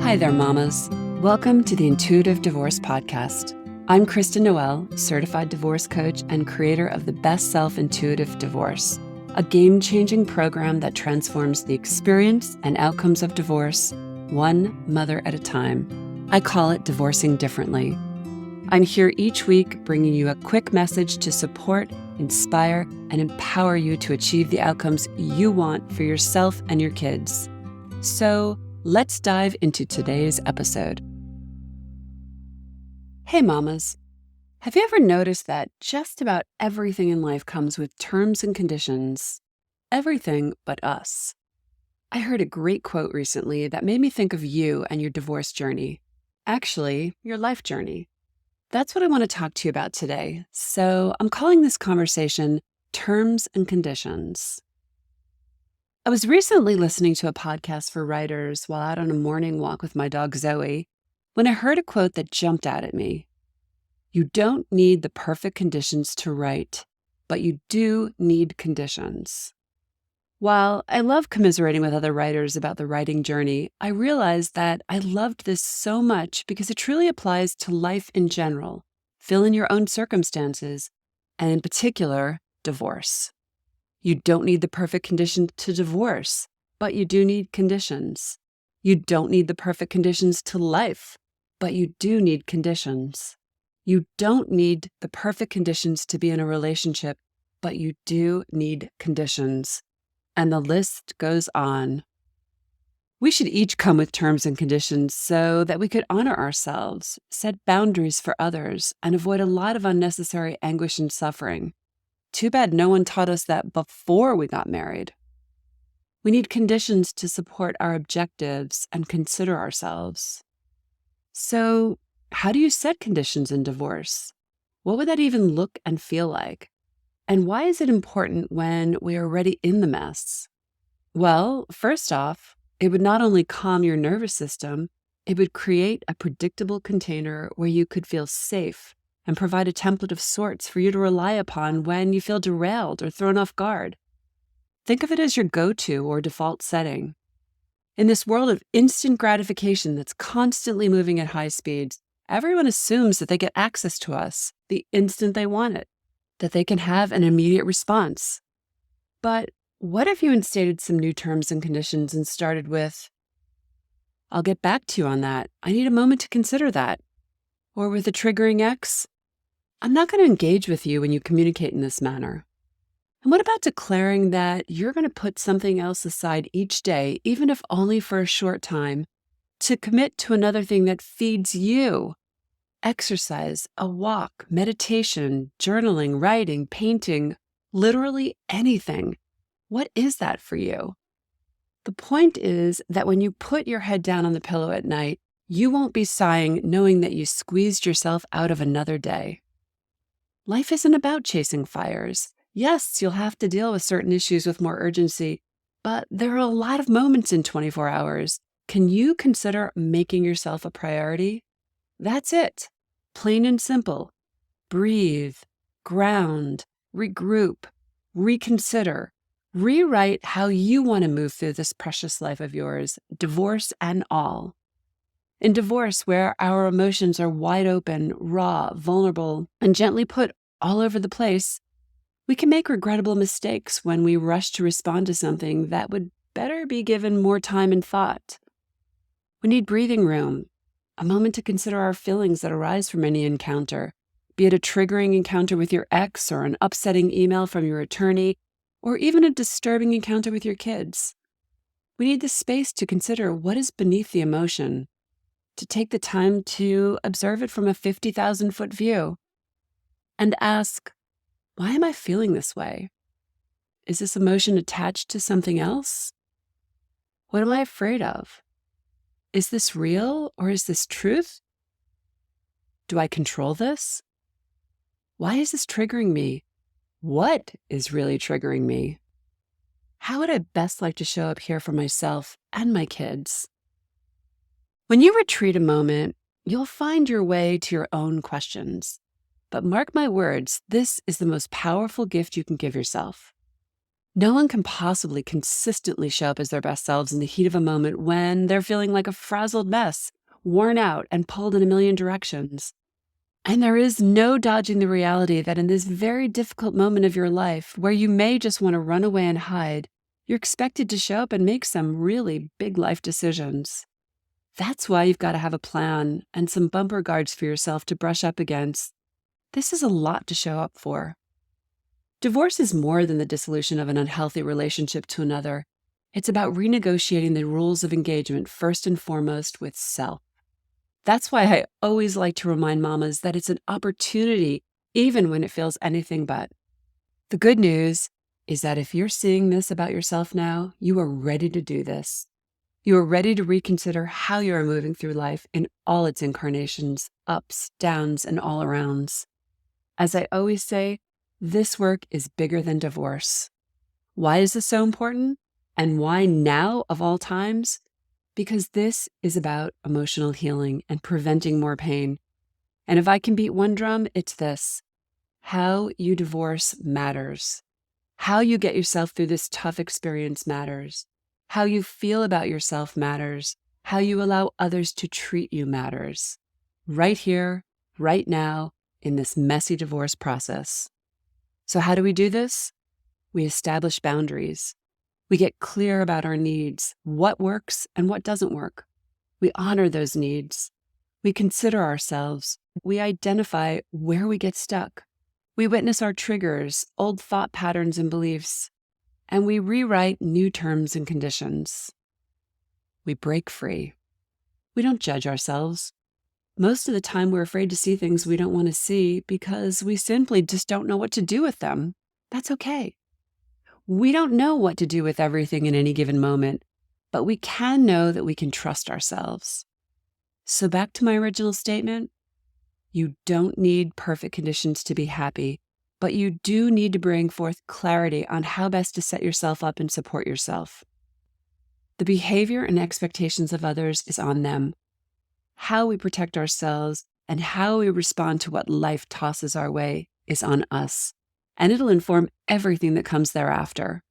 Hi there, mamas. Welcome to the Intuitive Divorce Podcast. I'm Kristen Noel, certified divorce coach and creator of the Best Self Intuitive Divorce, a game-changing program that transforms the experience and outcomes of divorce, one mother at a time. I call it Divorcing Differently. I'm here each week bringing you a quick message to support, inspire, and empower you to achieve the outcomes you want for yourself and your kids. So, let's dive into today's episode. Hey mamas, have you ever noticed that just about everything in life comes with terms and conditions? Everything but us. I heard a great quote recently that made me think of you and your divorce journey. Actually, your life journey. That's what I want to talk to you about today. So I'm calling this conversation Terms and Conditions. I was recently listening to a podcast for writers while out on a morning walk with my dog Zoe when I heard a quote that jumped out at me. You don't need the perfect conditions to write, but you do need conditions. While I love commiserating with other writers about the writing journey, I realized that I loved this so much because it truly applies to life in general, fill in your own circumstances, and in particular, divorce. You don't need the perfect conditions to divorce, but you do need conditions. You don't need the perfect conditions to life, but you do need conditions. You don't need the perfect conditions to be in a relationship, but you do need conditions. And the list goes on. We should each come with terms and conditions so that we could honor ourselves, set boundaries for others, and avoid a lot of unnecessary anguish and suffering. Too bad no one taught us that before we got married. We need conditions to support our objectives and consider ourselves. So, how do you set conditions in divorce? What would that even look and feel like? And why is it important when we are already in the mess? Well, first off, it would not only calm your nervous system, it would create a predictable container where you could feel safe and provide a template of sorts for you to rely upon when you feel derailed or thrown off guard. Think of it as your go-to or default setting. In this world of instant gratification that's constantly moving at high speeds, everyone assumes that they get access to us the instant they want it, that they can have an immediate response. But what if you instated some new terms and conditions and started with, I'll get back to you on that. I need a moment to consider that. Or with a triggering X, I'm not going to engage with you when you communicate in this manner. And what about declaring that you're going to put something else aside each day, even if only for a short time, to commit to another thing that feeds you? Exercise, a walk, meditation, journaling, writing, painting, literally anything. What is that for you? The point is that when you put your head down on the pillow at night, you won't be sighing knowing that you squeezed yourself out of another day. Life isn't about chasing fires. Yes, you'll have to deal with certain issues with more urgency, but there are a lot of moments in 24 hours. Can you consider making yourself a priority? That's it. Plain and simple. Breathe, ground, regroup, reconsider, rewrite how you want to move through this precious life of yours, divorce and all. In divorce, where our emotions are wide open, raw, vulnerable, and gently put all over the place, we can make regrettable mistakes when we rush to respond to something that would better be given more time and thought. We need breathing room, a moment to consider our feelings that arise from any encounter, be it a triggering encounter with your ex or an upsetting email from your attorney, or even a disturbing encounter with your kids. We need the space to consider what is beneath the emotion, to take the time to observe it from a 50,000-foot view, and ask, why am I feeling this way? Is this emotion attached to something else? What am I afraid of? Is this real or is this truth? Do I control this? Why is this triggering me? What is really triggering me? How would I best like to show up here for myself and my kids? When you retreat a moment, you'll find your way to your own questions. But mark my words, this is the most powerful gift you can give yourself. No one can possibly consistently show up as their best selves in the heat of a moment when they're feeling like a frazzled mess, worn out, and pulled in a million directions. And there is no dodging the reality that in this very difficult moment of your life, where you may just want to run away and hide, you're expected to show up and make some really big life decisions. That's why you've got to have a plan and some bumper guards for yourself to brush up against. This is a lot to show up for. Divorce is more than the dissolution of an unhealthy relationship to another. It's about renegotiating the rules of engagement first and foremost with self. That's why I always like to remind mamas that it's an opportunity, even when it feels anything but. The good news is that if you're seeing this about yourself now, you are ready to do this. You are ready to reconsider how you are moving through life in all its incarnations, ups, downs, and all arounds. As I always say, this work is bigger than divorce. Why is this so important? And why now of all times? Because this is about emotional healing and preventing more pain. And if I can beat one drum, it's this. How you divorce matters. How you get yourself through this tough experience matters. How you feel about yourself matters. How you allow others to treat you matters. Right here, right now, in this messy divorce process. So how do we do this? We establish boundaries. We get clear about our needs, what works and what doesn't work. We honor those needs. We consider ourselves. We identify where we get stuck. We witness our triggers, old thought patterns and beliefs, and we rewrite new terms and conditions. We break free. We don't judge ourselves. Most of the time, we're afraid to see things we don't want to see because we simply just don't know what to do with them. That's okay. We don't know what to do with everything in any given moment, but we can know that we can trust ourselves. So back to my original statement, you don't need perfect conditions to be happy, but you do need to bring forth clarity on how best to set yourself up and support yourself. The behavior and expectations of others is on them. How we protect ourselves and how we respond to what life tosses our way is on us, and it'll inform everything that comes thereafter.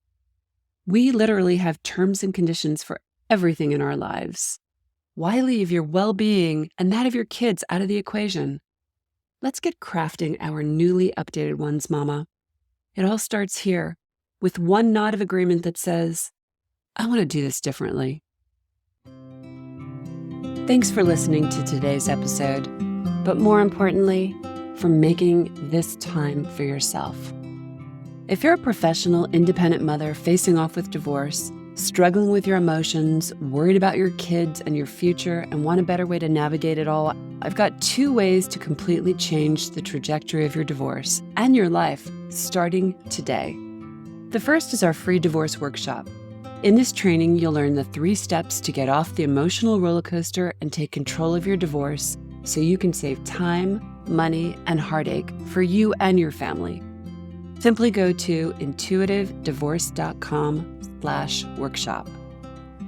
We literally have terms and conditions for everything in our lives. Why leave your well-being and that of your kids out of the equation? Let's get crafting our newly updated ones, Mama. It all starts here, with one nod of agreement that says, I want to do this differently. Thanks for listening to today's episode, but more importantly, for making this time for yourself. If you're a professional, independent mother facing off with divorce, struggling with your emotions, worried about your kids and your future, and want a better way to navigate it all, I've got 2 ways to completely change the trajectory of your divorce and your life starting today. The first is our free divorce workshop. In this training, you'll learn the 3 steps to get off the emotional roller coaster and take control of your divorce so you can save time, money, and heartache for you and your family. Simply go to intuitivedivorce.com/workshop.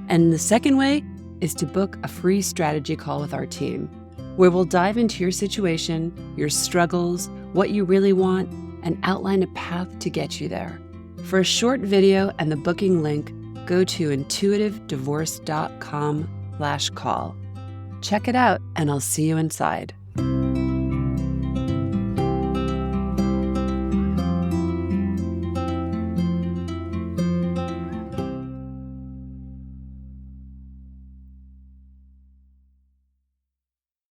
And the second way is to book a free strategy call with our team, where we'll dive into your situation, your struggles, what you really want, and outline a path to get you there. For a short video and the booking link, go to intuitivedivorce.com/call. Check it out, and I'll see you inside.